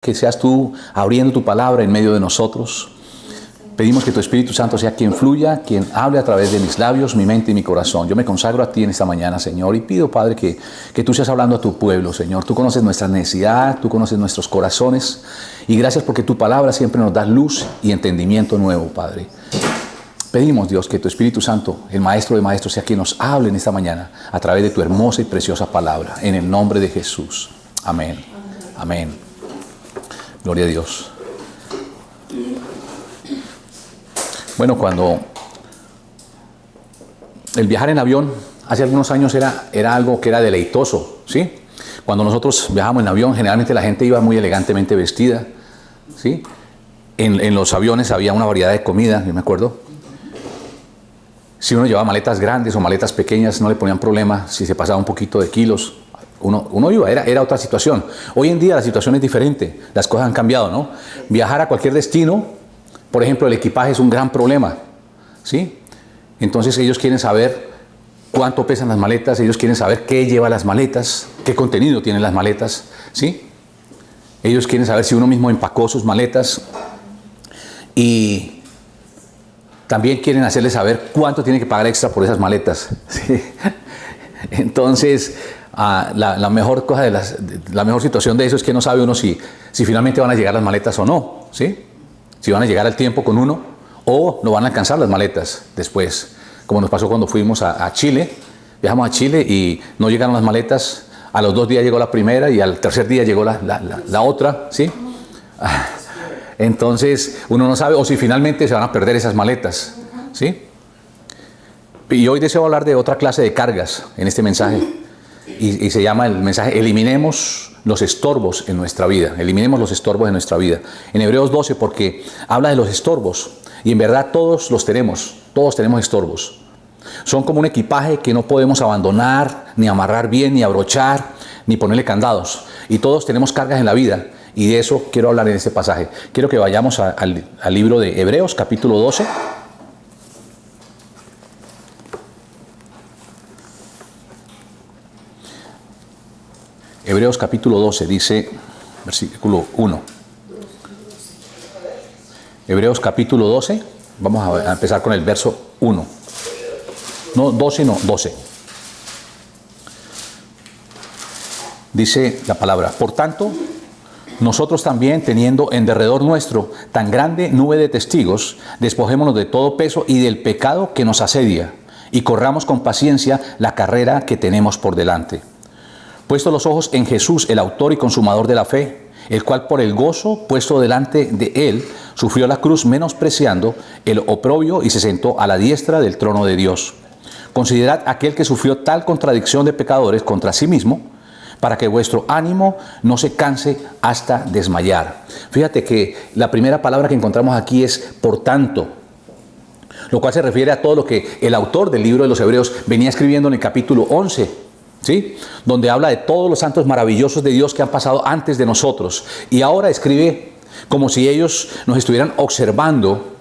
Que seas tú abriendo tu palabra en medio de nosotros. Pedimos que tu Espíritu Santo sea quien fluya, quien hable a través de mis labios, mi mente y mi corazón. Yo me consagro a ti en esta mañana, Señor, y pido, Padre, que tú seas hablando a tu pueblo, Señor. Tú conoces nuestra necesidad, tú conoces nuestros corazones, y gracias porque tu palabra siempre nos da luz y entendimiento nuevo, Padre. Pedimos, Dios, que tu Espíritu Santo, el Maestro de Maestros, sea quien nos hable en esta mañana a través de tu hermosa y preciosa palabra, en el nombre de Jesús. Amén. Amén. Gloria a Dios. Bueno, cuando el viajar en avión hace algunos años era algo que era deleitoso, ¿sí? Cuando nosotros viajamos en avión, generalmente la gente iba muy elegantemente vestida, ¿sí? En los aviones había una variedad de comida, yo me acuerdo. Si uno llevaba maletas grandes o maletas pequeñas, no le ponían problema si se pasaba un poquito de kilos. Uno iba, era otra situación. Hoy en día la situación es diferente, las cosas han cambiado, ¿no? Viajar a cualquier destino, por ejemplo, el equipaje es un gran problema, ¿sí? Entonces ellos quieren saber cuánto pesan las maletas, ellos quieren saber qué lleva las maletas, qué contenido tienen las maletas, ¿sí? Ellos quieren saber si uno mismo empacó sus maletas y también quieren hacerle saber cuánto tiene que pagar extra por esas maletas, ¿sí? Entonces, la mejor cosa la mejor situación de eso es que no sabe uno si finalmente van a llegar las maletas o no, ¿sí? Si van a llegar al tiempo con uno o no van a alcanzar las maletas después, como nos pasó cuando fuimos a Chile. Viajamos a Chile y no llegaron las maletas, a los 2 días llegó la primera y al tercer día llegó la otra, ¿sí? Entonces uno no sabe o si finalmente se van a perder esas maletas, ¿sí? Y hoy deseo hablar de otra clase de cargas en este mensaje. Y se llama el mensaje, eliminemos los estorbos en nuestra vida. Eliminemos los estorbos en nuestra vida. En Hebreos 12, porque habla de los estorbos. Y en verdad todos tenemos estorbos. Son como un equipaje que no podemos abandonar, ni amarrar bien, ni abrochar, ni ponerle candados. Y todos tenemos cargas en la vida. Y de eso quiero hablar en este pasaje. Quiero que vayamos al libro de Hebreos, capítulo 12. Hebreos capítulo 12 dice, versículo 1. Hebreos capítulo 12, vamos a empezar con el verso 1. No, 12 no, 12. Dice la palabra, por tanto, nosotros también, teniendo en derredor nuestro tan grande nube de testigos, despojémonos de todo peso y del pecado que nos asedia, y corramos con paciencia la carrera que tenemos por delante. Puesto los ojos en Jesús, el autor y consumador de la fe, el cual por el gozo puesto delante de él, sufrió la cruz menospreciando el oprobio y se sentó a la diestra del trono de Dios. Considerad aquel que sufrió tal contradicción de pecadores contra sí mismo, para que vuestro ánimo no se canse hasta desmayar. Fíjate que la primera palabra que encontramos aquí es por tanto, lo cual se refiere a todo lo que el autor del libro de los Hebreos venía escribiendo en el capítulo 11, ¿sí? Donde habla de todos los santos maravillosos de Dios que han pasado antes de nosotros. Y ahora escribe como si ellos nos estuvieran observando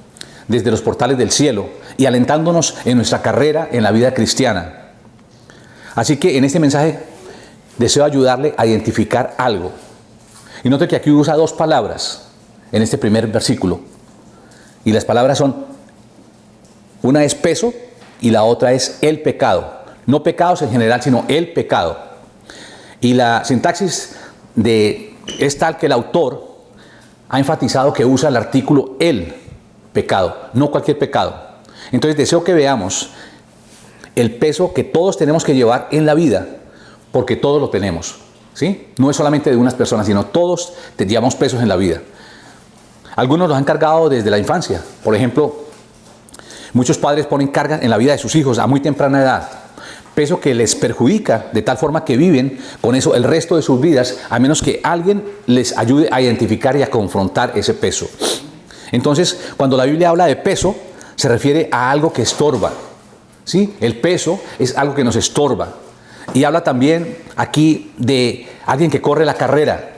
desde los portales del cielo y alentándonos en nuestra carrera en la vida cristiana. Así que en este mensaje deseo ayudarle a identificar algo. Y note que aquí usa 2 palabras en este primer versículo. Y las palabras son, una es peso y la otra es el pecado. No pecados en general, sino el pecado. Y la sintaxis es tal que el autor ha enfatizado que usa el artículo el pecado, no cualquier pecado. Entonces deseo que veamos el peso que todos tenemos que llevar en la vida, porque todos lo tenemos, ¿sí? No es solamente de unas personas, sino todos llevamos pesos en la vida. Algunos los han cargado desde la infancia. Por ejemplo, muchos padres ponen cargas en la vida de sus hijos a muy temprana edad. Peso que les perjudica de tal forma que viven con eso el resto de sus vidas, a menos que alguien les ayude a identificar y a confrontar ese peso. Entonces, cuando la Biblia habla de peso, se refiere a algo que estorba, ¿sí? El peso es algo que nos estorba. Y habla también aquí de alguien que corre la carrera.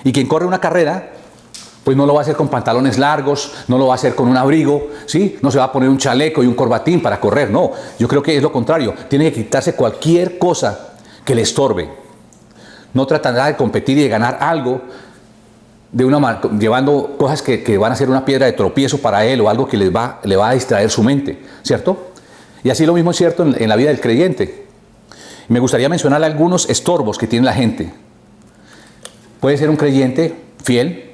Y quien corre una carrera, pues no lo va a hacer con pantalones largos, no lo va a hacer con un abrigo, ¿sí? No se va a poner un chaleco y un corbatín para correr, no. Yo creo que es lo contrario. Tiene que quitarse cualquier cosa que le estorbe. No tratará de competir y de ganar algo llevando cosas que van a ser una piedra de tropiezo para él o algo que le va a distraer su mente, ¿cierto? Y así lo mismo es cierto en la vida del creyente. Me gustaría mencionar algunos estorbos que tiene la gente. Puede ser un creyente fiel,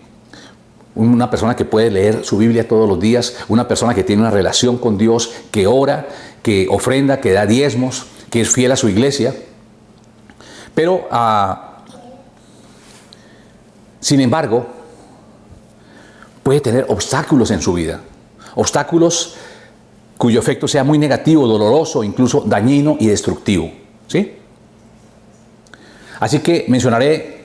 una persona que puede leer su Biblia todos los días, una persona que tiene una relación con Dios, que ora, que ofrenda, que da diezmos, que es fiel a su iglesia. Pero, sin embargo, puede tener obstáculos en su vida. Obstáculos cuyo efecto sea muy negativo, doloroso, incluso dañino y destructivo. ¿Sí? Así que mencionaré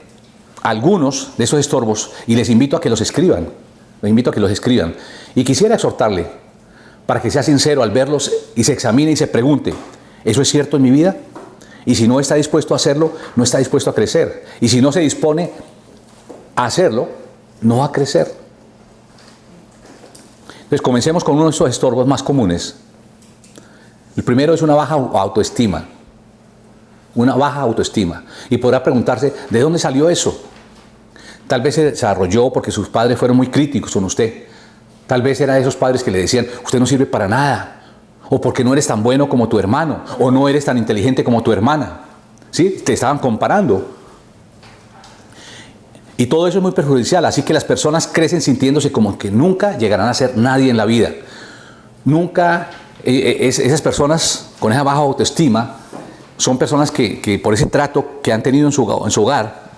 algunos de esos estorbos y les invito a que los escriban. Les invito a que los escriban. Y quisiera exhortarle para que sea sincero al verlos y se examine y se pregunte, ¿eso es cierto en mi vida? Y si no está dispuesto a hacerlo, no está dispuesto a crecer. Y si no se dispone a hacerlo, no va a crecer. Entonces comencemos con uno de esos estorbos más comunes. El primero es una baja autoestima. Una baja autoestima. Y podrá preguntarse, ¿de dónde salió eso? Tal vez se desarrolló porque sus padres fueron muy críticos con usted. Tal vez era de esos padres que le decían, usted no sirve para nada. O porque no eres tan bueno como tu hermano. O no eres tan inteligente como tu hermana. ¿Sí? Te estaban comparando. Y todo eso es muy perjudicial. Así que las personas crecen sintiéndose como que nunca llegarán a ser nadie en la vida. Nunca, esas personas con esa baja autoestima son personas que por ese trato que han tenido en su hogar,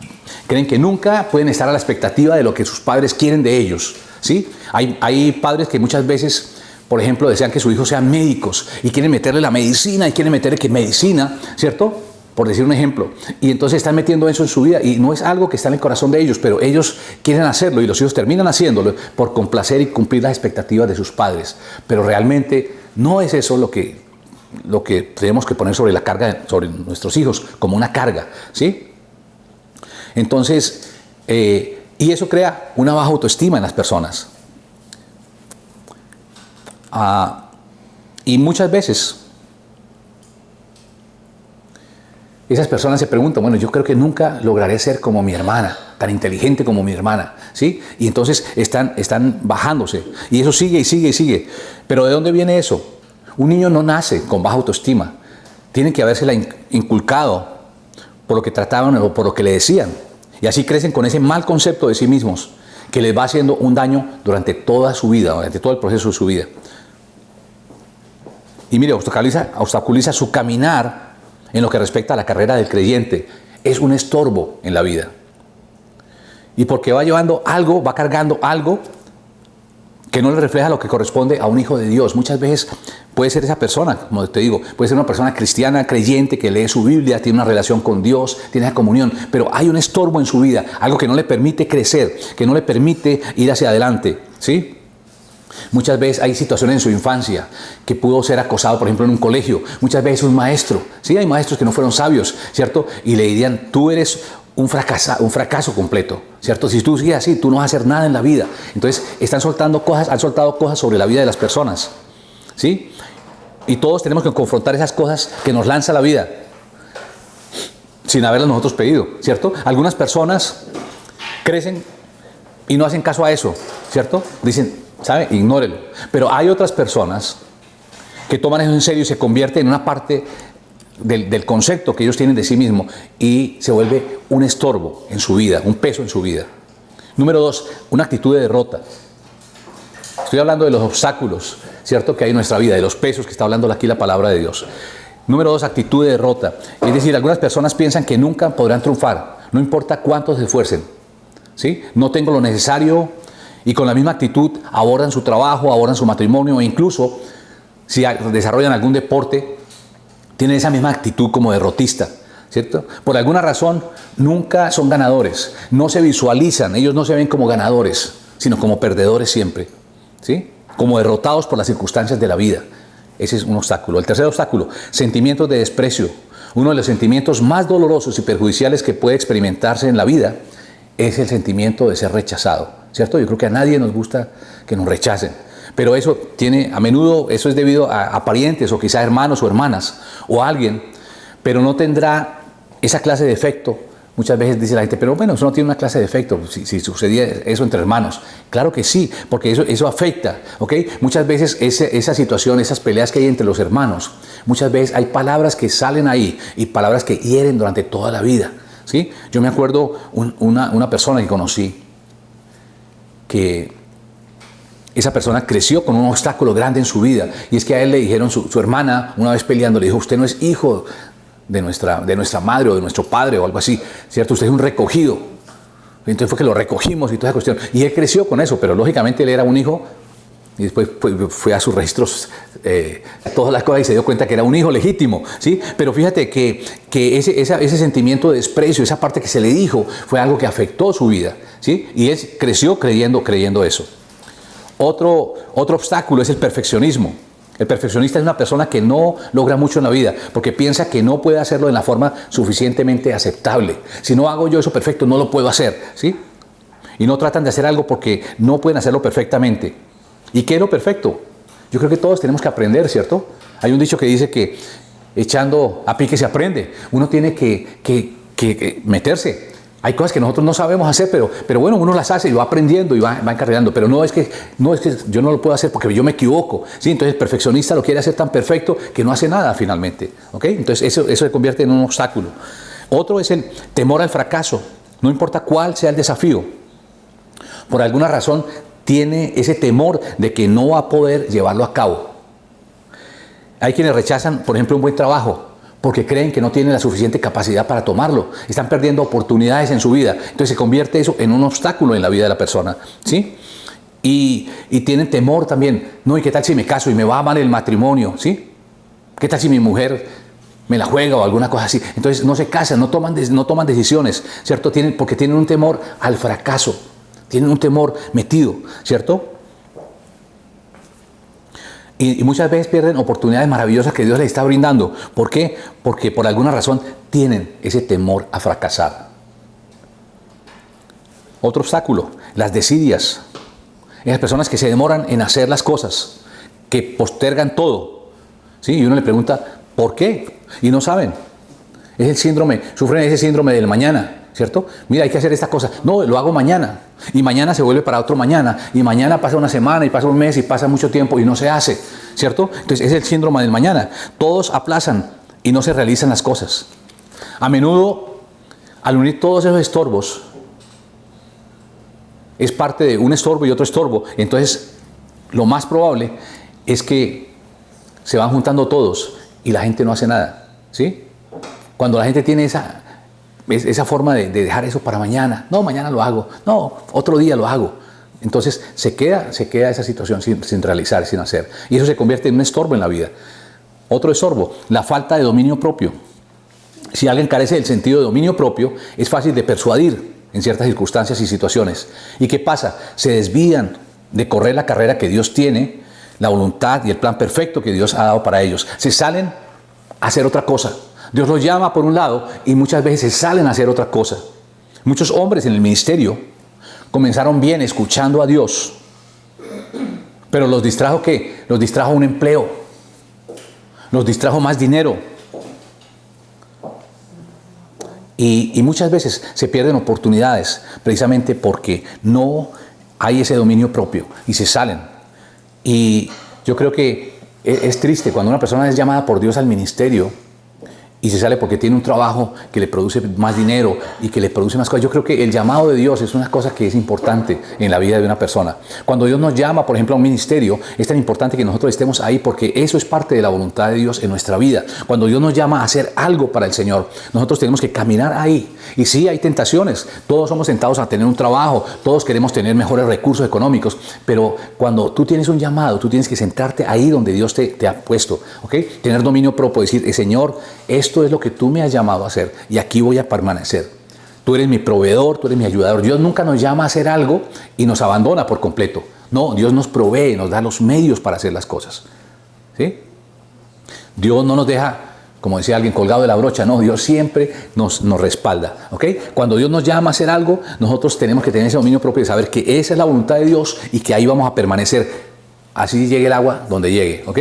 creen que nunca pueden estar a la expectativa de lo que sus padres quieren de ellos. ¿Sí? Hay padres que muchas veces, por ejemplo, desean que sus hijos sean médicos y quieren meterle la medicina y quieren meterle que medicina, ¿cierto? Por decir un ejemplo. Y entonces están metiendo eso en su vida y no es algo que está en el corazón de ellos, pero ellos quieren hacerlo y los hijos terminan haciéndolo por complacer y cumplir las expectativas de sus padres. Pero realmente no es eso lo que tenemos que poner sobre nuestros hijos como una carga, ¿sí? Entonces, y eso crea una baja autoestima en las personas. Y muchas veces esas personas se preguntan, bueno, yo creo que nunca lograré ser como mi hermana, tan inteligente como mi hermana, ¿sí? Y entonces están bajándose. Y eso sigue y sigue y sigue. Pero ¿de dónde viene eso? Un niño no nace con baja autoestima. Tiene que habérsela inculcado por lo que trataban o por lo que le decían. Y así crecen con ese mal concepto de sí mismos que les va haciendo un daño durante toda su vida, durante todo el proceso de su vida. Y mire, obstaculiza su caminar en lo que respecta a la carrera del creyente. Es un estorbo en la vida. Y porque va llevando algo, va cargando algo que no le refleja lo que corresponde a un hijo de Dios. Muchas veces puede ser esa persona, como te digo, puede ser una persona cristiana, creyente, que lee su Biblia, tiene una relación con Dios, tiene esa comunión, pero hay un estorbo en su vida, algo que no le permite crecer, que no le permite ir hacia adelante, ¿sí? Muchas veces hay situaciones en su infancia que pudo ser acosado, por ejemplo, en un colegio. Muchas veces un maestro, ¿sí? Hay maestros que no fueron sabios, ¿cierto? Y le dirían, tú eres un fracaso completo, ¿cierto? Si tú sigues así, tú no vas a hacer nada en la vida. Entonces, han soltado cosas sobre la vida de las personas, ¿sí? Y todos tenemos que confrontar esas cosas que nos lanza la vida, sin haberlas nosotros pedido, ¿cierto? Algunas personas crecen y no hacen caso a eso, ¿cierto? Dicen, ¿sabe? Ignórelo. Pero hay otras personas que toman eso en serio y se convierte en una parte del concepto que ellos tienen de sí mismos y se vuelve un estorbo en su vida, un peso en su vida. Número 2, una actitud de derrota. Estoy hablando de los obstáculos, ¿cierto?, que hay en nuestra vida, de los pesos que está hablando aquí la palabra de Dios. Número 2, actitud de derrota. Es decir, algunas personas piensan que nunca podrán triunfar, no importa cuánto se esfuercen, ¿sí? No tengo lo necesario, y con la misma actitud abordan su trabajo, abordan su matrimonio, e incluso si desarrollan algún deporte, tienen esa misma actitud como derrotista, ¿cierto? Por alguna razón nunca son ganadores, no se visualizan, ellos no se ven como ganadores, sino como perdedores siempre, ¿sí? Como derrotados por las circunstancias de la vida. Ese es un obstáculo. El tercer obstáculo, sentimientos de desprecio. Uno de los sentimientos más dolorosos y perjudiciales que puede experimentarse en la vida es el sentimiento de ser rechazado, ¿cierto? Yo creo que a nadie nos gusta que nos rechacen, pero eso a menudo eso es debido a parientes o quizá hermanos o hermanas o alguien, pero no tendrá esa clase de efecto Muchas veces dice la gente, pero bueno, eso no tiene una clase de efecto, si sucedía eso entre hermanos. Claro que sí, porque eso afecta, ¿ok? Muchas veces esa situación, esas peleas que hay entre los hermanos, muchas veces hay palabras que salen ahí y palabras que hieren durante toda la vida, ¿sí? Yo me acuerdo una persona que conocí, que esa persona creció con un obstáculo grande en su vida, y es que a él le dijeron, su hermana, una vez peleando, le dijo, usted no es hijo de nuestra madre o de nuestro padre o algo así, ¿cierto? Usted es un recogido. Entonces fue que lo recogimos y toda esa cuestión. Y él creció con eso, pero lógicamente él era un hijo, y después fue a sus registros, todas las cosas, y se dio cuenta que era un hijo legítimo, ¿sí? Pero fíjate que ese sentimiento de desprecio, esa parte que se le dijo, fue algo que afectó su vida, ¿sí? Y él creció creyendo eso. Otro obstáculo es el perfeccionismo. El perfeccionista es una persona que no logra mucho en la vida porque piensa que no puede hacerlo de la forma suficientemente aceptable. Si no hago yo eso perfecto, no lo puedo hacer, ¿sí? Y no tratan de hacer algo porque no pueden hacerlo perfectamente. ¿Y qué es lo perfecto? Yo creo que todos tenemos que aprender, ¿cierto? Hay un dicho que dice que echando a pique se aprende. Uno tiene que meterse. Hay cosas que nosotros no sabemos hacer, pero bueno, uno las hace y va aprendiendo y va encarrilando. Pero no es que yo no lo puedo hacer porque yo me equivoco, ¿sí? Entonces el perfeccionista lo quiere hacer tan perfecto que no hace nada finalmente, ¿ok? Entonces eso se convierte en un obstáculo. Otro es el temor al fracaso. No importa cuál sea el desafío, por alguna razón tiene ese temor de que no va a poder llevarlo a cabo. Hay quienes rechazan, por ejemplo, un buen trabajo, porque creen que no tienen la suficiente capacidad para tomarlo. Están perdiendo oportunidades en su vida. Entonces se convierte eso en un obstáculo en la vida de la persona, ¿sí? Y tienen temor también. No, ¿y qué tal si me caso y me va mal el matrimonio? ¿Sí? ¿Qué tal si mi mujer me la juega o alguna cosa así? Entonces no se casan, no toman decisiones, ¿cierto? Porque tienen un temor al fracaso. Tienen un temor metido, ¿cierto? Y muchas veces pierden oportunidades maravillosas que Dios les está brindando. ¿Por qué? Porque por alguna razón tienen ese temor a fracasar. Otro obstáculo, las desidias. Esas personas que se demoran en hacer las cosas, que postergan todo, ¿sí? Y uno le pregunta, ¿por qué? Y no saben. Es el síndrome, sufren ese síndrome del mañana, ¿cierto? Mira, hay que hacer esta cosa. No, lo hago mañana. Y mañana se vuelve para otro mañana. Y mañana pasa una semana y pasa un mes y pasa mucho tiempo y no se hace, ¿cierto? Entonces es el síndrome del mañana. Todos aplazan y no se realizan las cosas. A menudo, al unir todos esos estorbos, es parte de un estorbo y otro estorbo. Entonces, lo más probable es que se van juntando todos y la gente no hace nada, ¿sí? Cuando la gente tiene esa forma de dejar eso para mañana. No, mañana lo hago. No, otro día lo hago. Entonces se queda esa situación sin realizar, sin hacer. Y eso se convierte en un estorbo en la vida. Otro estorbo, la falta de dominio propio. Si alguien carece del sentido de dominio propio, es fácil de persuadir en ciertas circunstancias y situaciones. ¿Y qué pasa? Se desvían de correr la carrera que Dios tiene, la voluntad y el plan perfecto que Dios ha dado para ellos. Se salen a hacer otra cosa. Dios los llama por un lado y muchas veces se salen a hacer otra cosa. Muchos hombres en el ministerio comenzaron bien escuchando a Dios, pero los distrajo ¿qué? Los distrajo un empleo, los distrajo más dinero. Y muchas veces se pierden oportunidades precisamente porque no hay ese dominio propio y se salen. Y yo creo que es triste cuando una persona es llamada por Dios al ministerio y se sale porque tiene un trabajo que le produce más dinero y que le produce más cosas. Yo creo que el llamado de Dios es una cosa que es importante en la vida de una persona. Cuando Dios nos llama, por ejemplo, a un ministerio, es tan importante que nosotros estemos ahí porque eso es parte de la voluntad de Dios en nuestra vida. Cuando Dios nos llama a hacer algo para el Señor, nosotros tenemos que caminar ahí. Y sí, hay tentaciones. Todos somos tentados a tener un trabajo, todos queremos tener mejores recursos económicos, pero cuando tú tienes un llamado, tú tienes que sentarte ahí donde Dios te ha puesto, ¿ok? Tener dominio propio, decir, Señor, esto es lo que tú me has llamado a hacer y aquí voy a permanecer. Tú eres mi proveedor, tú eres mi ayudador. Dios nunca nos llama a hacer algo y nos abandona por completo. No, Dios nos provee, nos da los medios para hacer las cosas, ¿sí? Dios no nos deja, como decía alguien, colgado de la brocha. No, Dios siempre nos respalda, ¿ok? Cuando Dios nos llama a hacer algo, nosotros tenemos que tener ese dominio propio de saber que esa es la voluntad de Dios y que ahí vamos a permanecer. Así llegue el agua donde llegue, ¿ok?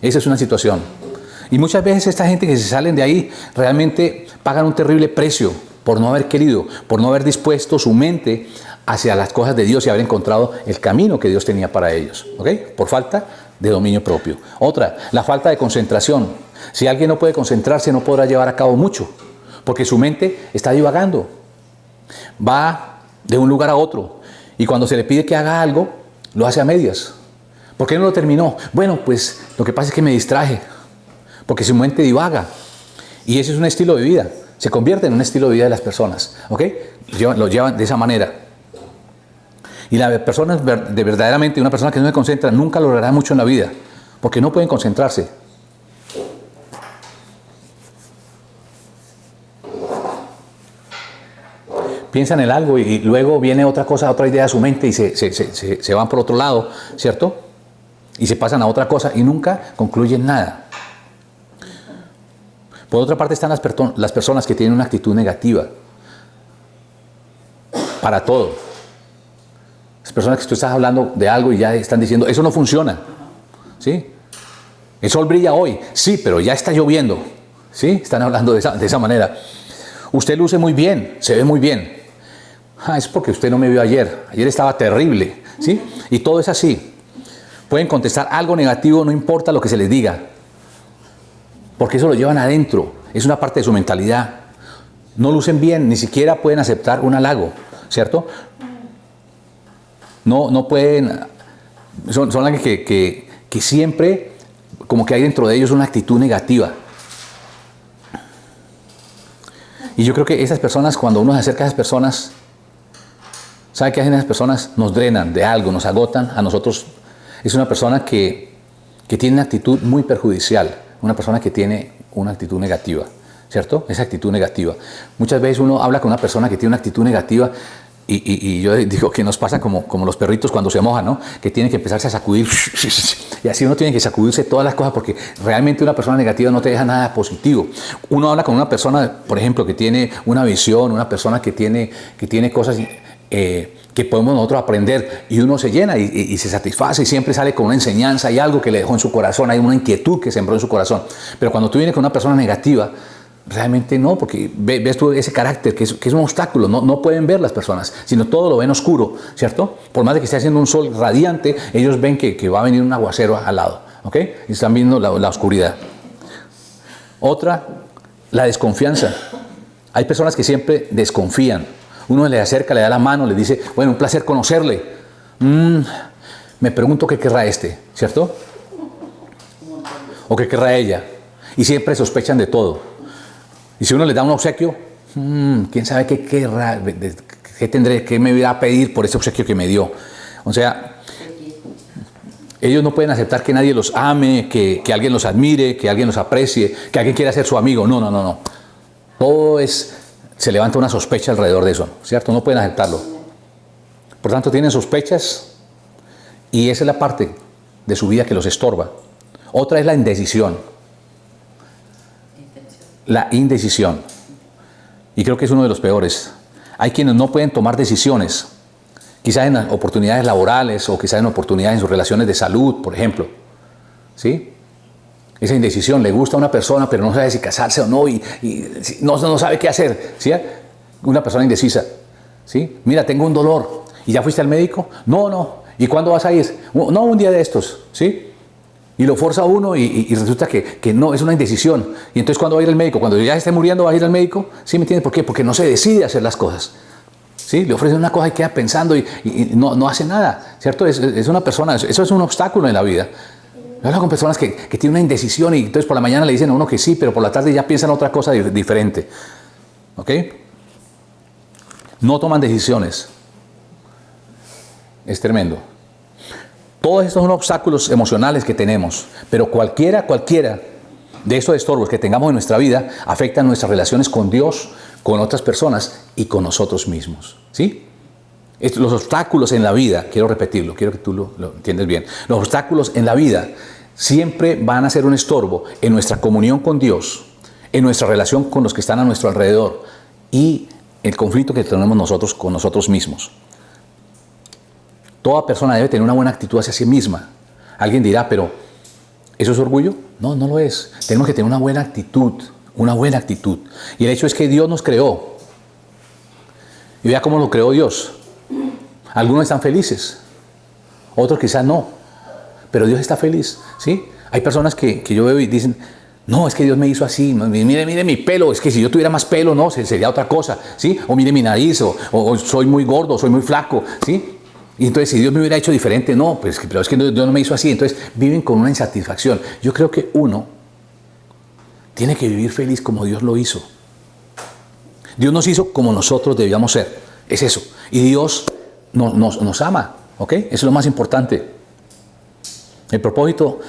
Esa es una situación. Y muchas veces esta gente que se salen de ahí realmente pagan un terrible precio por no haber querido, por no haber dispuesto su mente hacia las cosas de Dios y haber encontrado el camino que Dios tenía para ellos. ¿Ok? Por falta de dominio propio. Otra, la falta de concentración. Si alguien no puede concentrarse, no podrá llevar a cabo mucho, porque su mente está divagando. Va de un lugar a otro y cuando se le pide que haga algo, lo hace a medias. ¿Por qué no lo terminó? Bueno, pues lo que pasa es que me distraje, porque su mente divaga. Y ese es un estilo de vida. Se convierte en un estilo de vida de las personas. ¿Ok? Lo llevan de esa manera. Y la persona, verdaderamente, una persona que no se concentra, nunca logrará mucho en la vida, porque no pueden concentrarse. Piensan en algo y luego viene otra cosa, otra idea a su mente y se van por otro lado, ¿cierto? Y se pasan a otra cosa y nunca concluyen nada. Por otra parte están las personas que tienen una actitud negativa para todo. Las personas que tú estás hablando de algo y ya están diciendo, eso no funciona, ¿sí? El sol brilla hoy, sí, pero ya está lloviendo, ¿sí? Están hablando de esa manera. Usted luce muy bien, se ve muy bien. Es porque usted no me vio ayer. Ayer estaba terrible, ¿sí? Y todo es así. Pueden contestar algo negativo, no importa lo que se les diga, porque eso lo llevan adentro. Es una parte de su mentalidad. No lucen bien, ni siquiera pueden aceptar un halago, ¿cierto? No pueden. Son alguien que siempre, como que hay dentro de ellos una actitud negativa. Y yo creo que esas personas, cuando uno se acerca a esas personas, ¿sabe qué hacen esas personas? Nos drenan de algo, nos agotan a nosotros. Es una persona que tiene una actitud muy perjudicial, una persona que tiene una actitud negativa, ¿cierto? Esa actitud negativa. Muchas veces uno habla con una persona que tiene una actitud negativa y yo digo que nos pasa como los perritos cuando se mojan, ¿no? Que tienen que empezarse a sacudir y así uno tiene que sacudirse todas las cosas porque realmente una persona negativa no te deja nada positivo. Uno habla con una persona, por ejemplo, que tiene una visión, una persona que tiene cosas que podemos nosotros aprender y uno se llena y se satisface y siempre sale con una enseñanza y algo que le dejó en su corazón, hay una inquietud que sembró en su corazón. Pero cuando tú vienes con una persona negativa, realmente no, porque ves tú ese carácter que es un obstáculo, no pueden ver las personas, sino todo lo ven oscuro, ¿cierto? Por más de que esté haciendo un sol radiante, ellos ven que va a venir un aguacero al lado, ¿ok? Y están viendo la oscuridad. Otra, la desconfianza. Hay personas que siempre desconfían. Uno le acerca, le da la mano, le dice, bueno, un placer conocerle. Me pregunto qué querrá ¿cierto? O qué querrá ella. Y siempre sospechan de todo. Y si uno le da un obsequio, quién sabe qué querrá, qué me irá a pedir por ese obsequio que me dio. O sea, ellos no pueden aceptar que nadie los ame, que alguien los admire, que alguien los aprecie, que alguien quiera ser su amigo. No. Todo se levanta una sospecha alrededor de eso, ¿cierto? No pueden aceptarlo. Por tanto, tienen sospechas y esa es la parte de su vida que los estorba. Otra es la indecisión. La indecisión. Y creo que es uno de los peores. Hay quienes no pueden tomar decisiones, quizás en oportunidades laborales o quizás en oportunidades en sus relaciones de salud, por ejemplo. ¿Sí? Esa indecisión, le gusta a una persona pero no sabe si casarse o no y no sabe qué hacer. ¿Sí? Una persona indecisa. ¿Sí? Mira, tengo un dolor. ¿Y ya fuiste al médico? No. ¿Y cuándo vas a ir? No, un día de estos. ¿Sí? Y lo forza uno y resulta que no, es una indecisión. Y entonces, ¿cuándo va a ir al médico? Cuando ya esté muriendo, ¿va a ir al médico? ¿Sí me entiendes por qué? Porque no se decide a hacer las cosas. ¿Sí? Le ofrecen una cosa y queda pensando y no hace nada. ¿Cierto? Es una persona, eso es un obstáculo en la vida. Yo hablo con personas que tienen una indecisión y entonces por la mañana le dicen a uno que sí, pero por la tarde ya piensan otra cosa diferente. ¿Ok? No toman decisiones. Es tremendo. Todos estos son obstáculos emocionales que tenemos, pero cualquiera de estos estorbos que tengamos en nuestra vida afectan nuestras relaciones con Dios, con otras personas y con nosotros mismos. ¿Sí? Los obstáculos en la vida, quiero repetirlo, quiero que tú lo entiendas bien. Los obstáculos en la vida siempre van a ser un estorbo en nuestra comunión con Dios, en nuestra relación con los que están a nuestro alrededor y el conflicto que tenemos nosotros con nosotros mismos. Toda persona debe tener una buena actitud hacia sí misma. Alguien dirá, pero ¿eso es orgullo? No, no lo es. Tenemos que tener una buena actitud, una buena actitud. Y el hecho es que Dios nos creó Y vea cómo lo creó Dios. Algunos están felices, otros quizás no, pero Dios está feliz, ¿sí? Hay personas que yo veo y dicen, no, es que Dios me hizo así, mire mi pelo, es que si yo tuviera más pelo, no, sería otra cosa, ¿sí? O mire mi nariz, o soy muy gordo, soy muy flaco, ¿sí? Y entonces si Dios me hubiera hecho diferente, no, pues, pero es que Dios no me hizo así, entonces viven con una insatisfacción. Yo creo que uno tiene que vivir feliz como Dios lo hizo. Dios nos hizo como nosotros debíamos ser, es eso. Y Dios nos ama, ¿ok? Eso es lo más importante. El propósito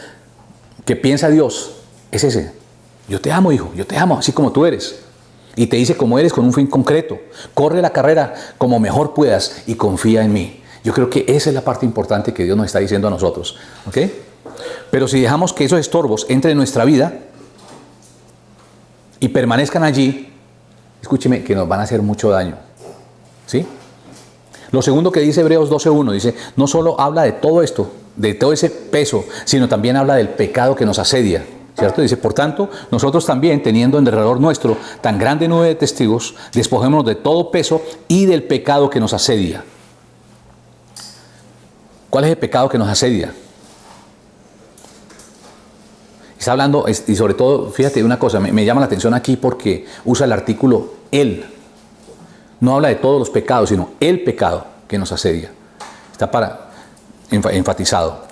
que piensa Dios es ese. Yo te amo, hijo, yo te amo, así como tú eres. Y te dice como eres con un fin concreto. Corre la carrera como mejor puedas y confía en mí. Yo creo que esa es la parte importante que Dios nos está diciendo a nosotros, ¿ok? Pero si dejamos que esos estorbos entren en nuestra vida y permanezcan allí, escúcheme, que nos van a hacer mucho daño, ¿sí? Lo segundo que dice Hebreos 12:1, dice, no solo habla de todo esto, de todo ese peso, sino también habla del pecado que nos asedia, ¿cierto? Dice, por tanto, nosotros también, teniendo en derredor nuestro tan grande nube de testigos, despojémonos de todo peso y del pecado que nos asedia. ¿Cuál es el pecado que nos asedia? Está hablando, y sobre todo, fíjate una cosa, me llama la atención aquí porque usa el artículo él. No habla de todos los pecados, sino el pecado que nos asedia. Está enfatizado.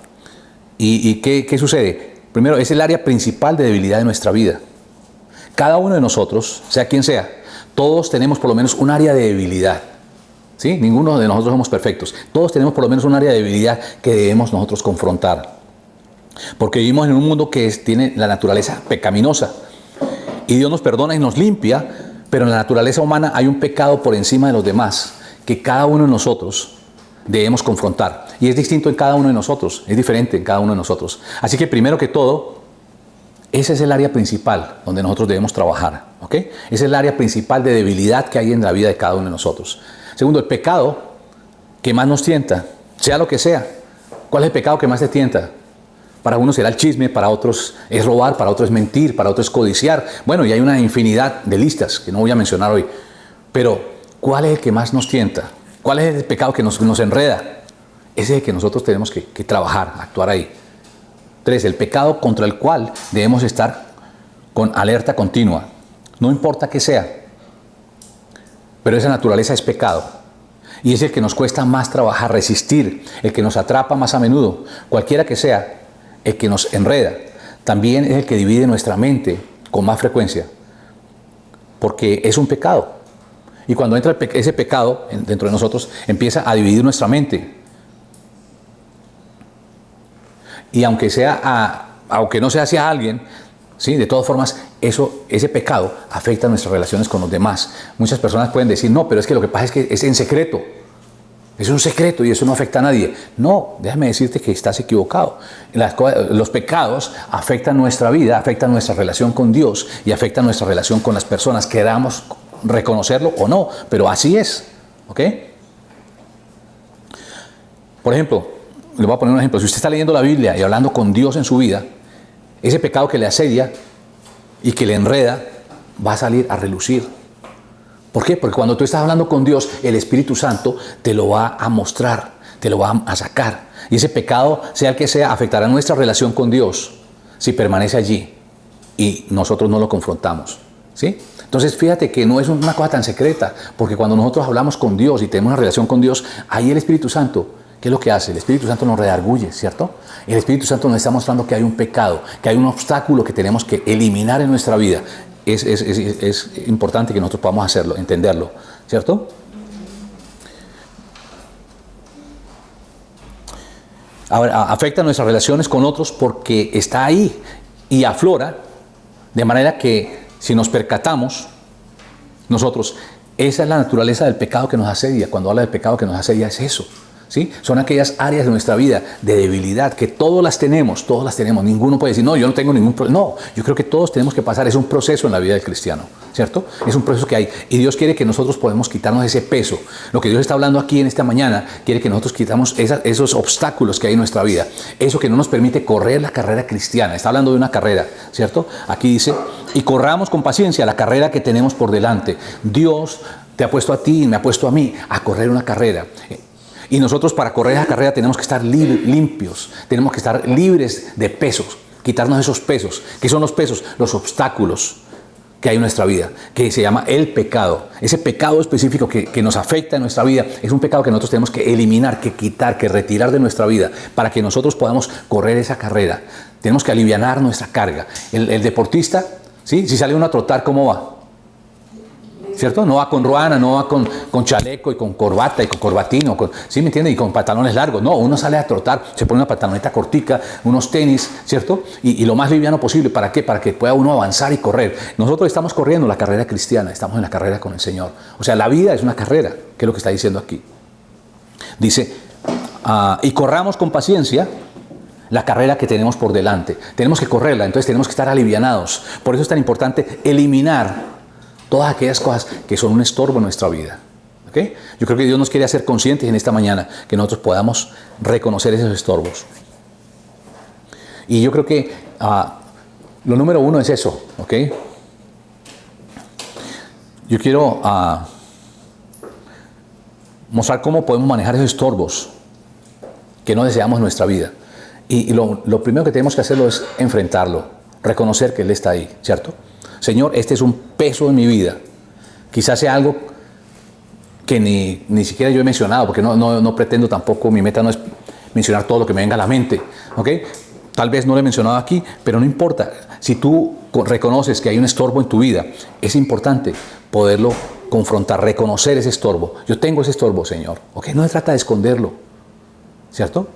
¿Y qué sucede? Primero, es el área principal de debilidad de nuestra vida. Cada uno de nosotros, sea quien sea, todos tenemos por lo menos un área de debilidad. ¿Sí? Ninguno de nosotros somos perfectos. Todos tenemos por lo menos un área de debilidad que debemos nosotros confrontar. Porque vivimos en un mundo que tiene la naturaleza pecaminosa. Y Dios nos perdona y nos limpia, pero en la naturaleza humana hay un pecado por encima de los demás que cada uno de nosotros debemos confrontar. Y es distinto en cada uno de nosotros, es diferente en cada uno de nosotros. Así que primero que todo, ese es el área principal donde nosotros debemos trabajar, ¿ok? Ese es el área principal de debilidad que hay en la vida de cada uno de nosotros. Segundo, el pecado que más nos tienta, sea lo que sea. ¿Cuál es el pecado que más te tienta? Para unos será el chisme, para otros es robar, para otros es mentir, para otros es codiciar. Bueno, y hay una infinidad de listas que no voy a mencionar hoy. Pero, ¿cuál es el que más nos tienta? ¿Cuál es el pecado que nos enreda? Ese es el que nosotros tenemos que trabajar, actuar ahí. 3. El pecado contra el cual debemos estar con alerta continua. No importa qué sea. Pero esa naturaleza es pecado. Y es el que nos cuesta más trabajar, resistir, el que nos atrapa más a menudo. Cualquiera que sea, el que nos enreda. También es el que divide nuestra mente con más frecuencia. Porque es un pecado. Y cuando entra ese pecado dentro de nosotros, empieza a dividir nuestra mente. Y aunque no sea hacia alguien, ¿sí? De todas formas, ese pecado afecta nuestras relaciones con los demás. Muchas personas pueden decir, no, pero es que lo que pasa es que es en secreto. Es un secreto y eso no afecta a nadie. No, déjame decirte que estás equivocado. Los pecados afectan nuestra vida, afectan nuestra relación con Dios y afectan nuestra relación con las personas. Queramos reconocerlo o no, pero así es. ¿Ok? Por ejemplo, le voy a poner un ejemplo. Si usted está leyendo la Biblia y hablando con Dios en su vida, ese pecado que le asedia y que le enreda va a salir a relucir. ¿Por qué? Porque cuando tú estás hablando con Dios, el Espíritu Santo te lo va a mostrar, te lo va a sacar. Y ese pecado, sea el que sea, afectará nuestra relación con Dios si permanece allí y nosotros no lo confrontamos. ¿Sí? Entonces, fíjate que no es una cosa tan secreta, porque cuando nosotros hablamos con Dios y tenemos una relación con Dios, ahí el Espíritu Santo, ¿qué es lo que hace? El Espíritu Santo nos redarguye, ¿cierto? El Espíritu Santo nos está mostrando que hay un pecado, que hay un obstáculo que tenemos que eliminar en nuestra vida. Es importante que nosotros podamos hacerlo, entenderlo, ¿cierto? Ahora, afecta nuestras relaciones con otros porque está ahí y aflora, de manera que si nos percatamos, nosotros, esa es la naturaleza del pecado que nos asedia. Cuando habla del pecado que nos asedia es eso. ¿Sí? Son aquellas áreas de nuestra vida de debilidad que todas las tenemos. Ninguno puede decir, no, yo no tengo ningún problema. No, yo creo que todos tenemos que pasar. Es un proceso en la vida del cristiano, ¿cierto? Es un proceso que hay. Y Dios quiere que nosotros podamos quitarnos ese peso. Lo que Dios está hablando aquí en esta mañana, quiere que nosotros quitamos esos obstáculos que hay en nuestra vida. Eso que no nos permite correr la carrera cristiana. Está hablando de una carrera, ¿cierto? Aquí dice, y corramos con paciencia la carrera que tenemos por delante. Dios Te ha puesto a ti y me ha puesto a mí a correr una carrera. Y nosotros para correr esa carrera tenemos que estar limpios, tenemos que estar libres de pesos, quitarnos esos pesos. ¿Qué son los pesos? Los obstáculos que hay en nuestra vida, que se llama el pecado. Ese pecado específico que nos afecta en nuestra vida es un pecado que nosotros tenemos que eliminar, que quitar, que retirar de nuestra vida para que nosotros podamos correr esa carrera. Tenemos que alivianar nuestra carga. El deportista, ¿sí? Si sale uno a trotar, ¿cómo va? ¿Cierto? No va con ruana, no va con chaleco y con corbata y con corbatino, ¿sí me entiende? Y con pantalones largos. No, uno sale a trotar, se pone una pantaloneta cortica, unos tenis, ¿cierto? Y lo más liviano posible. ¿Para qué? Para que pueda uno avanzar y correr. Nosotros estamos corriendo la carrera cristiana, estamos en la carrera con el Señor. O sea, la vida es una carrera, que es lo que está diciendo aquí. Dice, y corramos con paciencia la carrera que tenemos por delante. Tenemos que correrla, entonces tenemos que estar alivianados. Por eso es tan importante eliminar todas aquellas cosas que son un estorbo en nuestra vida. ¿Okay? Yo creo que Dios nos quiere hacer conscientes en esta mañana que nosotros podamos reconocer esos estorbos. Y yo creo que lo número uno es eso. ¿Okay? Yo quiero mostrar cómo podemos manejar esos estorbos que no deseamos en nuestra vida. Y lo primero que tenemos que hacerlo es enfrentarlo, reconocer que Él está ahí, ¿cierto? Señor, este es un peso en mi vida. Quizás sea algo que ni siquiera yo he mencionado, porque no pretendo tampoco, mi meta no es mencionar todo lo que me venga a la mente. ¿Okay? Tal vez no lo he mencionado aquí, pero no importa. Si tú reconoces que hay un estorbo en tu vida, es importante poderlo confrontar, reconocer ese estorbo. Yo tengo ese estorbo, Señor. ¿Okay? No se trata de esconderlo, ¿cierto?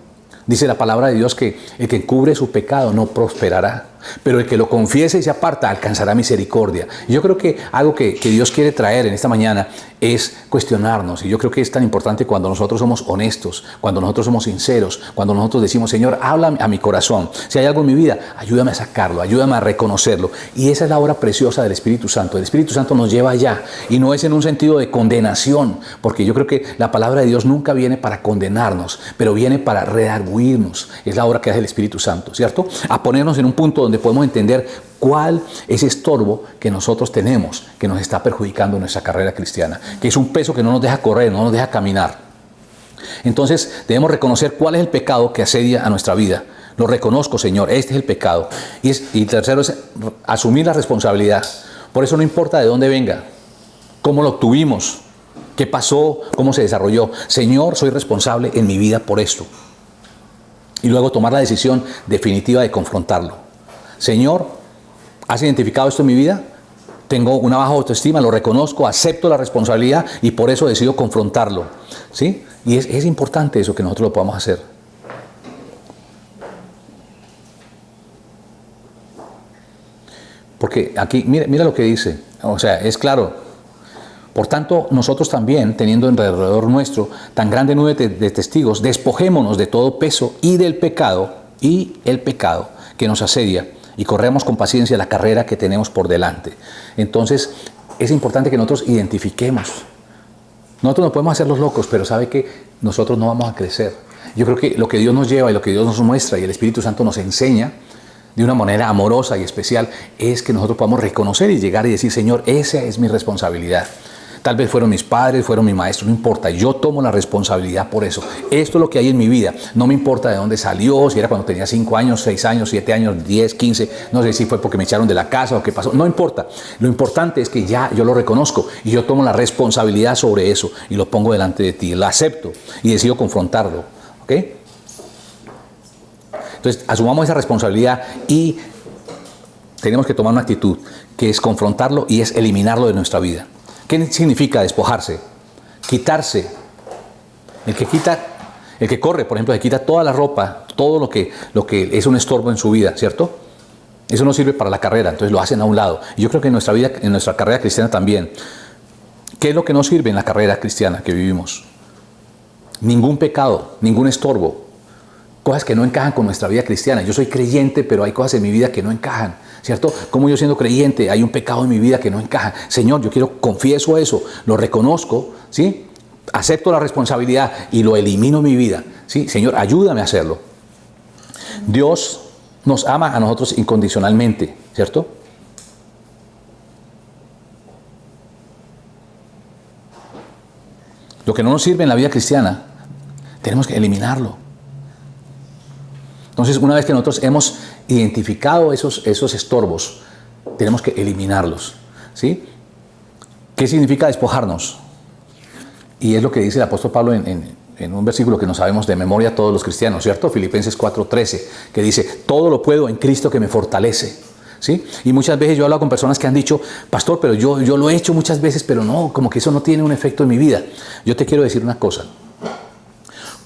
Dice la palabra de Dios que el que encubre su pecado no prosperará, pero el que lo confiese y se aparta alcanzará misericordia. Y yo creo que algo que Dios quiere traer en esta mañana es cuestionarnos. Y yo creo que es tan importante cuando nosotros somos honestos, cuando nosotros somos sinceros, cuando nosotros decimos, Señor, habla a mi corazón. Si hay algo en mi vida, ayúdame a sacarlo, ayúdame a reconocerlo. Y esa es la obra preciosa del Espíritu Santo. El Espíritu Santo nos lleva allá y no es en un sentido de condenación, porque yo creo que la palabra de Dios nunca viene para condenarnos, pero viene para redarguirnos. Es la obra que hace el Espíritu Santo, ¿cierto? A ponernos en un punto donde podemos entender cuál es ese estorbo que nosotros tenemos, que nos está perjudicando en nuestra carrera cristiana, que es un peso que no nos deja correr, no nos deja caminar. Entonces debemos reconocer cuál es el pecado que asedia a nuestra vida. Lo reconozco, Señor, este es el pecado. Y tercero es asumir la responsabilidad. Por eso no importa de dónde venga, cómo lo obtuvimos, qué pasó, cómo se desarrolló. Señor, soy responsable en mi vida por esto. Y luego tomar la decisión definitiva de confrontarlo. Señor, ¿has identificado esto en mi vida? Tengo una baja autoestima, lo reconozco, acepto la responsabilidad y por eso decido confrontarlo. ¿Sí? Y es importante eso, que nosotros lo podamos hacer. Porque aquí, mira lo que dice. O sea, es claro. Por tanto, nosotros también, teniendo alrededor nuestro tan grande nube de testigos, despojémonos de todo peso y del pecado, y el pecado que nos asedia, y corremos con paciencia la carrera que tenemos por delante. Entonces, es importante que nosotros identifiquemos. Nosotros no podemos hacer los locos, pero sabe que nosotros no vamos a crecer. Yo creo que lo que Dios nos lleva y lo que Dios nos muestra y el Espíritu Santo nos enseña de una manera amorosa y especial es que nosotros podamos reconocer y llegar y decir, Señor, esa es mi responsabilidad. Tal vez fueron mis padres, fueron mis maestros, no importa, yo tomo la responsabilidad por eso. Esto es lo que hay en mi vida, no me importa de dónde salió, si era cuando tenía 5 años, 6 años, 7 años, 10, 15, no sé si fue porque me echaron de la casa o qué pasó, no importa. Lo importante es que ya yo lo reconozco y yo tomo la responsabilidad sobre eso y lo pongo delante de ti, lo acepto y decido confrontarlo. ¿Ok? Entonces, asumamos esa responsabilidad y tenemos que tomar una actitud que es confrontarlo y es eliminarlo de nuestra vida. ¿Qué significa despojarse? Quitarse. El que corre, por ejemplo, se quita toda la ropa, todo lo que es un estorbo en su vida, ¿cierto? Eso no sirve para la carrera, entonces lo hacen a un lado. Y yo creo que en nuestra vida, en nuestra carrera cristiana también. ¿Qué es lo que no sirve en la carrera cristiana que vivimos? Ningún pecado, ningún estorbo. Cosas que no encajan con nuestra vida cristiana. Yo soy creyente, pero hay cosas en mi vida que no encajan, ¿cierto? Como yo siendo creyente, hay un pecado en mi vida que no encaja. Señor, yo confieso eso, lo reconozco, ¿sí? Acepto la responsabilidad y lo elimino en mi vida, ¿sí? Señor, ayúdame a hacerlo. Dios nos ama a nosotros incondicionalmente, ¿cierto? Lo que no nos sirve en la vida cristiana, tenemos que eliminarlo. Entonces, una vez que nosotros hemos identificado esos estorbos, tenemos que eliminarlos, ¿sí? ¿Qué significa despojarnos? Y es lo que dice el apóstol Pablo en un versículo que no sabemos de memoria todos los cristianos, ¿cierto? Filipenses 4:13, que dice, todo lo puedo en Cristo que me fortalece, ¿sí? Y muchas veces yo he hablado con personas que han dicho, pastor, pero yo lo he hecho muchas veces, pero no, como que eso no tiene un efecto en mi vida. Yo te quiero decir una cosa.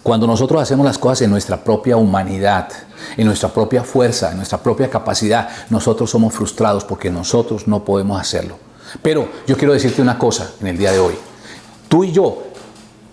Cuando nosotros hacemos las cosas en nuestra propia humanidad, en nuestra propia fuerza, en nuestra propia capacidad, nosotros somos frustrados porque nosotros no podemos hacerlo. Pero yo quiero decirte una cosa en el día de hoy. Tú y yo,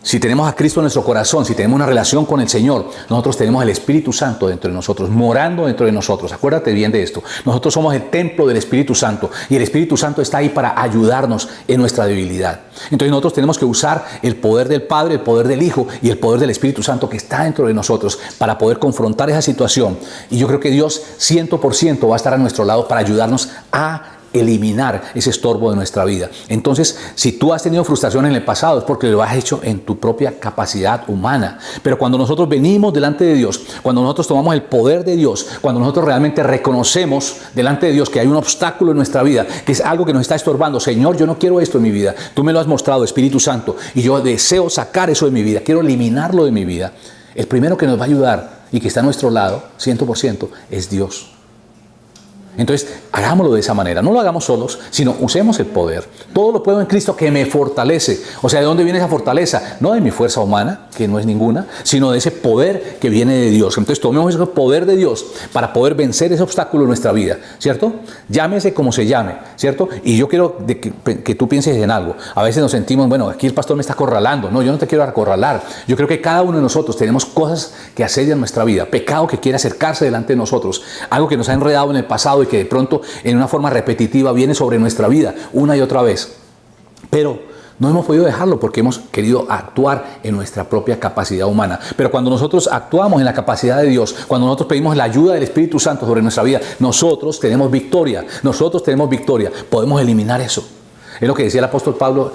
si tenemos a Cristo en nuestro corazón, si tenemos una relación con el Señor, nosotros tenemos el Espíritu Santo dentro de nosotros, morando dentro de nosotros. Acuérdate bien de esto. Nosotros somos el templo del Espíritu Santo y el Espíritu Santo está ahí para ayudarnos en nuestra debilidad. Entonces nosotros tenemos que usar el poder del Padre, el poder del Hijo y el poder del Espíritu Santo que está dentro de nosotros para poder confrontar esa situación. Y yo creo que Dios 100% va a estar a nuestro lado para ayudarnos a eliminar ese estorbo de nuestra vida. Entonces, si tú has tenido frustración en el pasado es porque lo has hecho en tu propia capacidad humana. Pero cuando nosotros venimos delante de Dios, cuando nosotros tomamos el poder de Dios, cuando nosotros realmente reconocemos delante de Dios que hay un obstáculo en nuestra vida, que es algo que nos está estorbando, Señor, yo no quiero esto en mi vida, tú me lo has mostrado, Espíritu Santo, y yo deseo sacar eso de mi vida, quiero eliminarlo de mi vida. El primero que nos va a ayudar y que está a nuestro lado, 100%, es Dios. Entonces, hagámoslo de esa manera. No lo hagamos solos, sino usemos el poder. Todo lo puedo en Cristo que me fortalece. O sea, ¿de dónde viene esa fortaleza? No de mi fuerza humana, que no es ninguna, sino de ese poder que viene de Dios. Entonces, tomemos ese poder de Dios para poder vencer ese obstáculo en nuestra vida, ¿cierto? Llámese como se llame, ¿cierto? Y yo quiero que tú pienses en algo. A veces nos sentimos, bueno, aquí el pastor me está acorralando. No, yo no te quiero acorralar. Yo creo que cada uno de nosotros tenemos cosas que asedian nuestra vida, pecado que quiere acercarse delante de nosotros, algo que nos ha enredado en el pasado y que de pronto en una forma repetitiva viene sobre nuestra vida una y otra vez. Pero no hemos podido dejarlo porque hemos querido actuar en nuestra propia capacidad humana. Pero cuando nosotros actuamos en la capacidad de Dios, cuando nosotros pedimos la ayuda del Espíritu Santo sobre nuestra vida, nosotros tenemos victoria. Nosotros tenemos victoria. Podemos eliminar eso. Es lo que decía el apóstol Pablo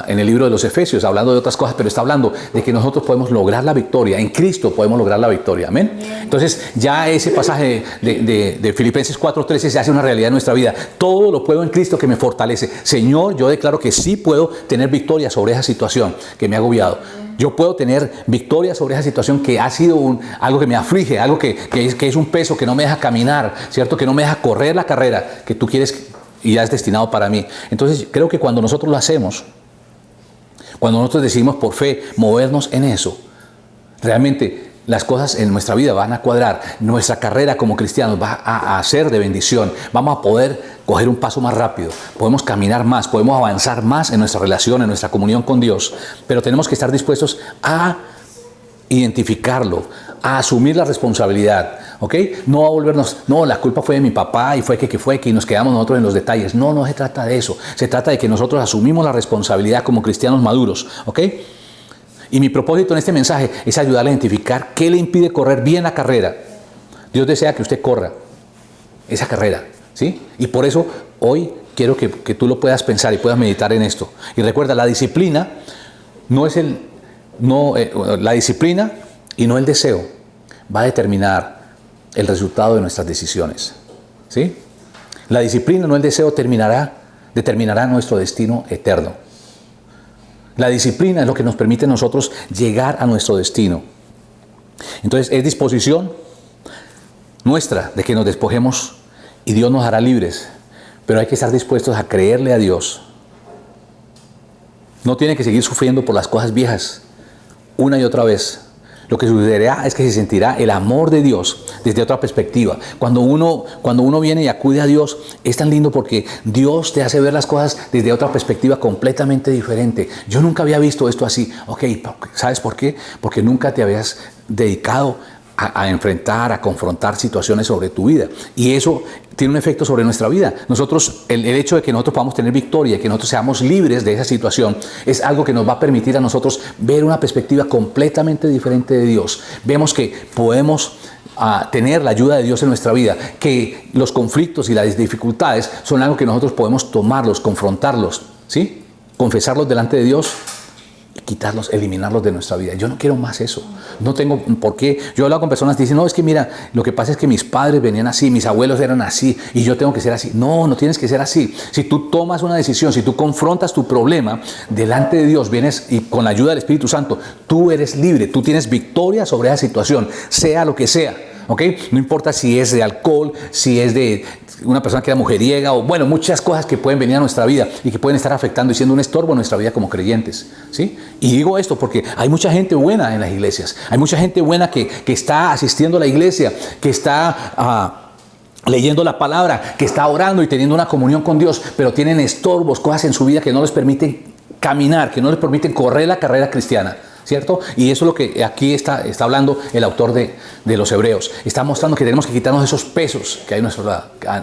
en el libro de los Efesios, hablando de otras cosas, pero está hablando de que nosotros podemos lograr la victoria. En Cristo podemos lograr la victoria. Amén. Entonces, ya ese pasaje de Filipenses 4:13 se hace una realidad en nuestra vida. Todo lo puedo en Cristo que me fortalece. Señor, yo declaro que sí puedo tener victoria sobre esa situación que me ha agobiado. Yo puedo tener victoria sobre esa situación que ha sido algo que me aflige, algo que es un peso que no me deja caminar, ¿cierto? Que no me deja correr la carrera que tú quieres y ya es destinado para mí. Entonces, creo que cuando nosotros lo hacemos, cuando nosotros decidimos por fe movernos en eso, realmente las cosas en nuestra vida van a cuadrar. Nuestra carrera como cristianos va a ser de bendición. Vamos a poder coger un paso más rápido. Podemos caminar más, podemos avanzar más en nuestra relación, en nuestra comunión con Dios. Pero tenemos que estar dispuestos a identificarlo, a asumir la responsabilidad, ¿ok? No a volvernos, no, la culpa fue de mi papá y fue que y nos quedamos nosotros en los detalles. No, no se trata de eso. Se trata de que nosotros asumimos la responsabilidad como cristianos maduros, ¿ok? Y mi propósito en este mensaje es ayudarle a identificar qué le impide correr bien la carrera. Dios desea que usted corra esa carrera, ¿sí? Y por eso hoy quiero que tú lo puedas pensar y puedas meditar en esto. Y recuerda, la disciplina no es la disciplina y no el deseo va a determinar el resultado de nuestras decisiones, ¿sí? La disciplina, no el deseo, determinará nuestro destino eterno. La disciplina es lo que nos permite a nosotros llegar a nuestro destino. Entonces, es disposición nuestra de que nos despojemos y Dios nos hará libres, pero hay que estar dispuestos a creerle a Dios. No tiene que seguir sufriendo por las cosas viejas una y otra vez. Lo que sucederá es que se sentirá el amor de Dios desde otra perspectiva. Cuando uno viene y acude a Dios, es tan lindo porque Dios te hace ver las cosas desde otra perspectiva completamente diferente. Yo nunca había visto esto así. Ok, ¿sabes por qué? Porque nunca te habías dedicado a enfrentar, a confrontar situaciones sobre tu vida. Y eso tiene un efecto sobre nuestra vida. Nosotros, el hecho de que nosotros podamos tener victoria, que nosotros seamos libres de esa situación, es algo que nos va a permitir a nosotros ver una perspectiva completamente diferente de Dios. Vemos que podemos tener la ayuda de Dios en nuestra vida, que los conflictos y las dificultades son algo que nosotros podemos tomarlos, confrontarlos, ¿sí? Confesarlos delante de Dios quitarlos, eliminarlos de nuestra vida. Yo no quiero más eso. No tengo por qué. Yo he hablado con personas que dicen, no, es que mira, lo que pasa es que mis padres venían así, mis abuelos eran así y yo tengo que ser así. No, no tienes que ser así. Si tú tomas una decisión, si tú confrontas tu problema delante de Dios, vienes y con la ayuda del Espíritu Santo, tú eres libre, tú tienes victoria sobre esa situación, sea lo que sea. ¿Ok? No importa si es de alcohol, si es de una persona que era mujeriega o bueno, muchas cosas que pueden venir a nuestra vida y que pueden estar afectando y siendo un estorbo en nuestra vida como creyentes, ¿sí? Y digo esto porque hay mucha gente buena en las iglesias, hay mucha gente buena que está asistiendo a la iglesia, que está leyendo la palabra, que está orando y teniendo una comunión con Dios, pero tienen estorbos, cosas en su vida que no les permiten caminar, que no les permiten correr la carrera cristiana. ¿Cierto? Y eso es lo que aquí está hablando el autor de los Hebreos. Está mostrando que tenemos que quitarnos esos pesos que hay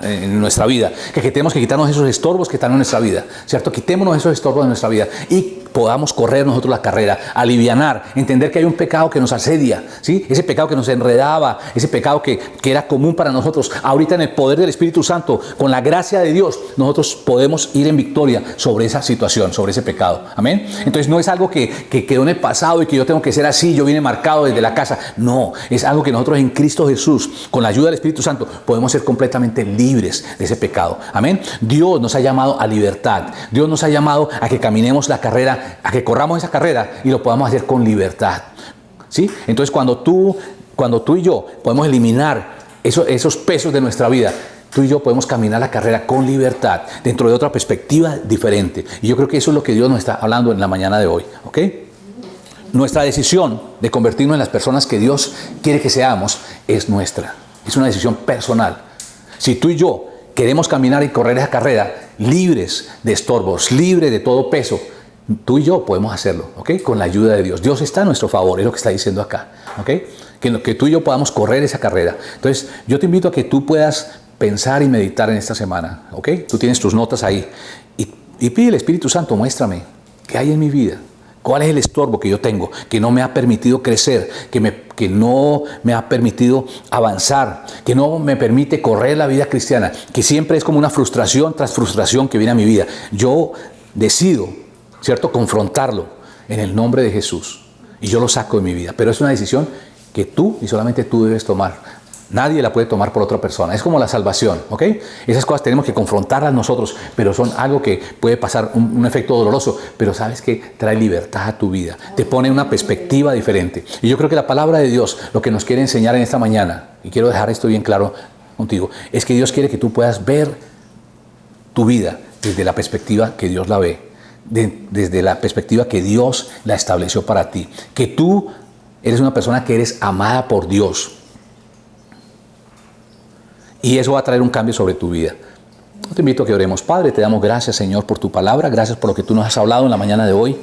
en nuestra vida, que tenemos que quitarnos esos estorbos que están en nuestra vida, ¿cierto? Quitémonos esos estorbos de nuestra vida y podamos correr nosotros la carrera, alivianar, entender que hay un pecado que nos asedia, ¿sí? Ese pecado que nos enredaba, ese pecado que era común para nosotros. Ahorita en el poder del Espíritu Santo, con la gracia de Dios, nosotros podemos ir en victoria sobre esa situación, sobre ese pecado. Amén. Entonces no es algo que quedó en el pasado y que yo tengo que ser así, yo vine marcado desde la casa. No, es algo que nosotros en Cristo Jesús, con la ayuda del Espíritu Santo, podemos ser completamente libres de ese pecado. Amén. Dios nos ha llamado a libertad. Dios nos ha llamado a que caminemos la carrera, a que corramos esa carrera y lo podamos hacer con libertad. ¿Sí? Entonces cuando tú y yo podemos eliminar esos pesos de nuestra vida, tú y yo podemos caminar la carrera con libertad, dentro de otra perspectiva diferente. Y yo creo que eso es lo que Dios nos está hablando en la mañana de hoy. ¿Ok? Nuestra decisión de convertirnos en las personas que Dios quiere que seamos es nuestra. Es una decisión personal. Si tú y yo queremos caminar y correr esa carrera libres de estorbos, libres de todo peso, tú y yo podemos hacerlo, ¿ok? Con la ayuda de Dios. Dios está a nuestro favor, es lo que está diciendo acá, ¿ok? Que tú y yo podamos correr esa carrera. Entonces, yo te invito a que tú puedas pensar y meditar en esta semana, ¿ok? Tú tienes tus notas ahí y pide al Espíritu Santo, muéstrame qué hay en mi vida. ¿Cuál es el estorbo que yo tengo, que no me ha permitido crecer, que no me ha permitido avanzar, que no me permite correr la vida cristiana, que siempre es como una frustración tras frustración que viene a mi vida? Yo decido, ¿cierto?, confrontarlo en el nombre de Jesús y yo lo saco de mi vida. Pero es una decisión que tú y solamente tú debes tomar. Nadie la puede tomar por otra persona. Es como la salvación, ¿ok? Esas cosas tenemos que confrontarlas nosotros, pero son algo que puede pasar un efecto doloroso, pero sabes que trae libertad a tu vida, te pone una perspectiva diferente. Y yo creo que la palabra de Dios, lo que nos quiere enseñar en esta mañana, y quiero dejar esto bien claro contigo, es que Dios quiere que tú puedas ver tu vida desde la perspectiva que Dios la ve, desde la perspectiva que Dios la estableció para ti, que tú eres una persona que eres amada por Dios. Y eso va a traer un cambio sobre tu vida. Te invito a que oremos. Padre, te damos gracias, Señor, por tu palabra. Gracias por lo que tú nos has hablado en la mañana de hoy.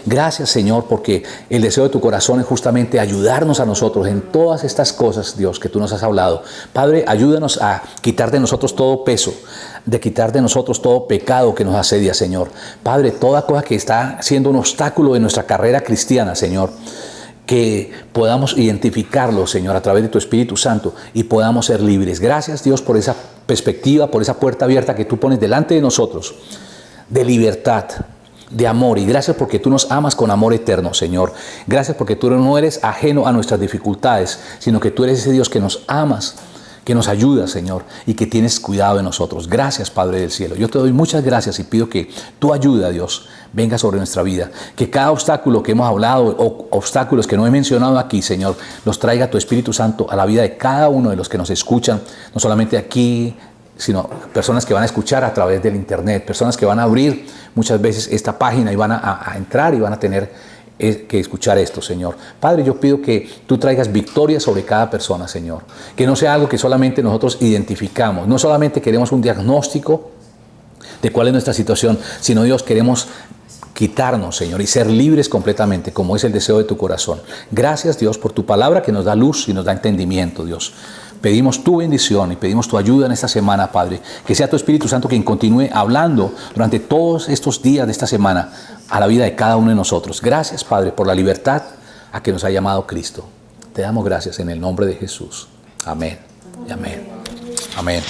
Gracias, Señor, porque el deseo de tu corazón es justamente ayudarnos a nosotros en todas estas cosas, Dios, que tú nos has hablado. Padre, ayúdanos a quitar de nosotros todo peso, de quitar de nosotros todo pecado que nos asedia, Señor. Padre, toda cosa que está siendo un obstáculo en nuestra carrera cristiana, Señor, que podamos identificarlo, Señor, a través de tu Espíritu Santo y podamos ser libres. Gracias, Dios, por esa perspectiva, por esa puerta abierta que tú pones delante de nosotros, de libertad, de amor. Y gracias porque tú nos amas con amor eterno, Señor. Gracias porque tú no eres ajeno a nuestras dificultades, sino que tú eres ese Dios que nos amas, que nos ayuda, Señor, y que tienes cuidado de nosotros. Gracias, Padre del cielo. Yo te doy muchas gracias y pido que tu ayuda, Dios, venga sobre nuestra vida. Que cada obstáculo que hemos hablado o obstáculos que no he mencionado aquí, Señor, los traiga tu Espíritu Santo a la vida de cada uno de los que nos escuchan, no solamente aquí, sino personas que van a escuchar a través del internet, personas que van a abrir muchas veces esta página y van a entrar y van a tener que escuchar esto, Señor. Padre, yo pido que tú traigas victoria sobre cada persona, Señor. Que no sea algo que solamente nosotros identificamos. No solamente queremos un diagnóstico de cuál es nuestra situación, sino, Dios, queremos quitarnos, Señor, y ser libres completamente, como es el deseo de tu corazón. Gracias, Dios, por tu palabra que nos da luz y nos da entendimiento, Dios. Pedimos tu bendición y pedimos tu ayuda en esta semana, Padre. Que sea tu Espíritu Santo quien continúe hablando durante todos estos días de esta semana a la vida de cada uno de nosotros. Gracias, Padre, por la libertad a que nos ha llamado Cristo. Te damos gracias en el nombre de Jesús. Amén y amén. Amén.